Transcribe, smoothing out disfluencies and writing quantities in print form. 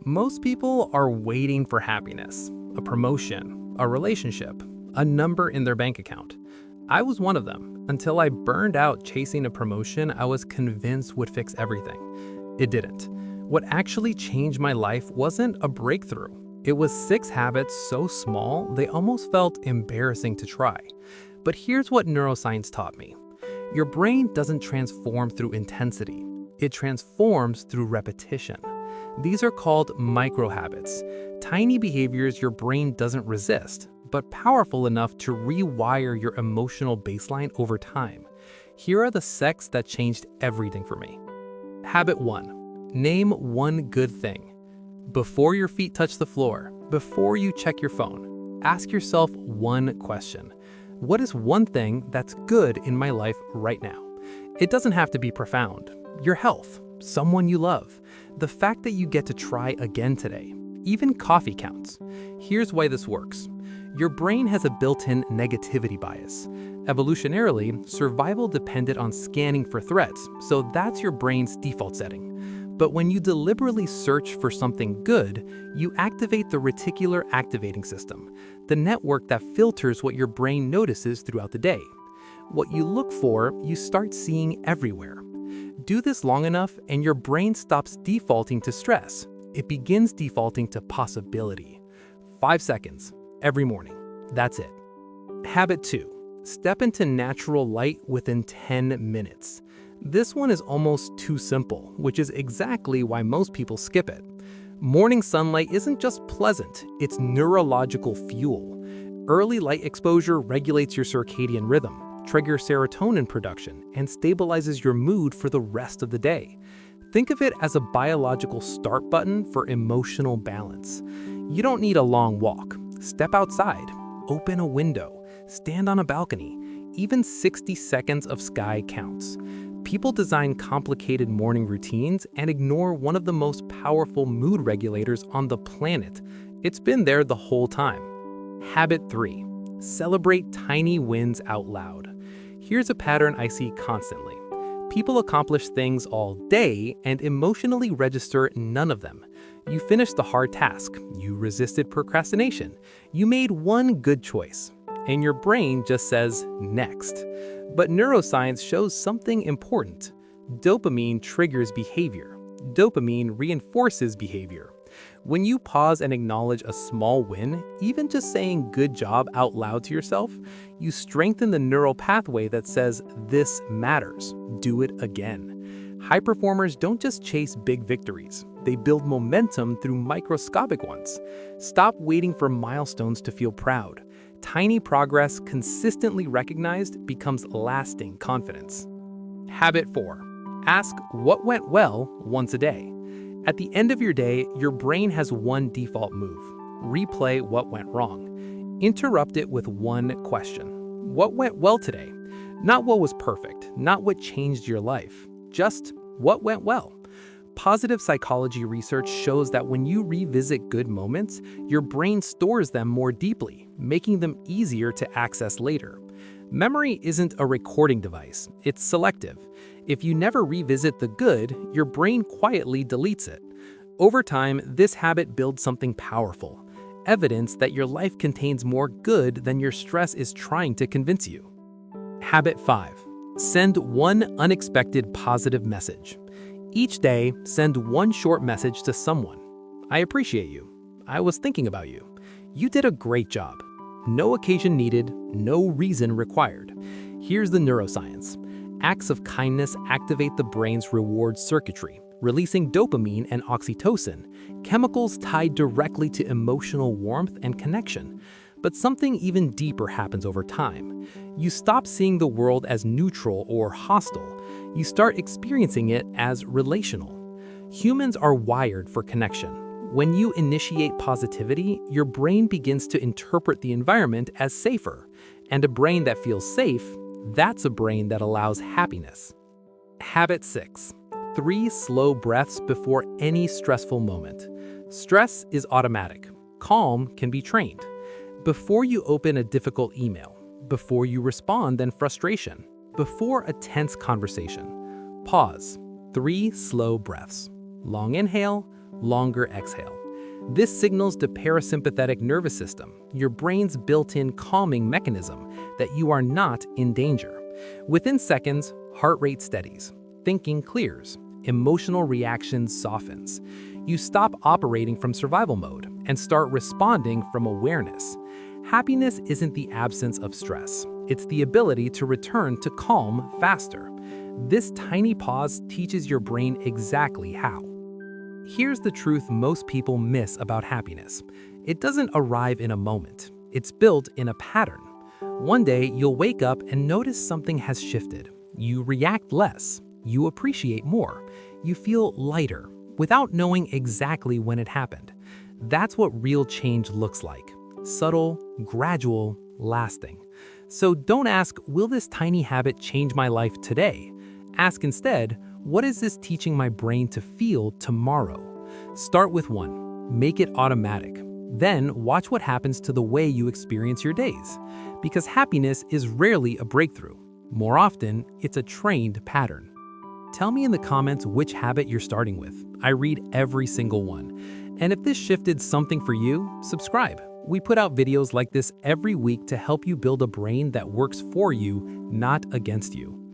Most people are waiting for happiness, a promotion, a relationship, a number in their bank account. I was one of them until I burned out chasing a promotion I was convinced would fix everything. It didn't. What actually changed my life wasn't a breakthrough. It was 6 habits so small they almost felt embarrassing to try. But here's what neuroscience taught me. Your brain doesn't transform through intensity. It transforms through repetition. These are called microhabits, tiny behaviors your brain doesn't resist, but powerful enough to rewire your emotional baseline over time. Here are the six that changed everything for me. Habit 1. Name one good thing. Before your feet touch the floor, before you check your phone, ask yourself one question. What is one thing that's good in my life right now? It doesn't have to be profound. Your health, someone you love, the fact that you get to try again today. Even coffee counts. Here's why this works. Your brain has a built-in negativity bias. Evolutionarily, survival depended on scanning for threats, so that's your brain's default setting. But when you deliberately search for something good, you activate the reticular activating system, the network that filters what your brain notices throughout the day. What you look for, you start seeing everywhere. Do this long enough and your brain stops defaulting to stress. It begins defaulting to possibility. 5 seconds, every morning. That's it. Habit 2. Step into natural light within 10 minutes. This one is almost too simple, which is exactly why most people skip it. Morning sunlight isn't just pleasant, it's neurological fuel. Early light exposure regulates your circadian rhythm, triggers serotonin production, and stabilizes your mood for the rest of the day. Think of it as a biological start button for emotional balance. You don't need a long walk. Step outside, open a window, stand on a balcony. Even 60 seconds of sky counts. People design complicated morning routines and ignore one of the most powerful mood regulators on the planet. It's been there the whole time. Habit 3. Celebrate tiny wins out loud. Here's a pattern I see constantly. People accomplish things all day and emotionally register none of them. You finished the hard task, you resisted procrastination, you made one good choice, and your brain just says, next. But neuroscience shows something important. Dopamine triggers behavior. Dopamine reinforces behavior. When you pause and acknowledge a small win, even just saying good job out loud to yourself, you strengthen the neural pathway that says, this matters, do it again. High performers don't just chase big victories, they build momentum through microscopic ones. Stop waiting for milestones to feel proud. Tiny progress consistently recognized becomes lasting confidence. Habit 4. Ask what went well once a day. At the end of your day, your brain has one default move. Replay what went wrong. Interrupt it with one question. What went well today? Not what was perfect, not what changed your life. Just what went well. Positive psychology research shows that when you revisit good moments, your brain stores them more deeply, making them easier to access later. Memory isn't a recording device, it's selective. If you never revisit the good, your brain quietly deletes it. Over time, this habit builds something powerful, evidence that your life contains more good than your stress is trying to convince you. Habit 5. Send one unexpected positive message. Each day, send one short message to someone. I appreciate you. I was thinking about you. You did a great job. No occasion needed, no reason required. Here's the neuroscience. Acts of kindness activate the brain's reward circuitry, releasing dopamine and oxytocin, chemicals tied directly to emotional warmth and connection. But something even deeper happens over time. You stop seeing the world as neutral or hostile. You start experiencing it as relational. Humans are wired for connection. When you initiate positivity, your brain begins to interpret the environment as safer. And a brain that feels safe, that's a brain that allows happiness. Habit 6. 3 slow breaths before any stressful moment. Stress is automatic. Calm can be trained. Before you open a difficult email, before you respond in frustration, before a tense conversation, pause. 3 slow breaths. Long inhale, longer exhale. This signals the parasympathetic nervous system, your brain's built-in calming mechanism, that you are not in danger. Within seconds, heart rate steadies, thinking clears, emotional reaction softens. You stop operating from survival mode and start responding from awareness. Happiness isn't the absence of stress. It's the ability to return to calm faster. This tiny pause teaches your brain exactly how. Here's the truth most people miss about happiness. It doesn't arrive in a moment. It's built in a pattern. One day, you'll wake up and notice something has shifted. You react less. You appreciate more. You feel lighter, without knowing exactly when it happened. That's what real change looks like. Subtle, gradual, lasting. So don't ask, will this tiny habit change my life today? Ask instead, what is this teaching my brain to feel tomorrow? Start with one. Make it automatic. Then watch what happens to the way you experience your days. Because happiness is rarely a breakthrough. More often, it's a trained pattern. Tell me in the comments which habit you're starting with. I read every single one. And if this shifted something for you, subscribe. We put out videos like this every week to help you build a brain that works for you, not against you.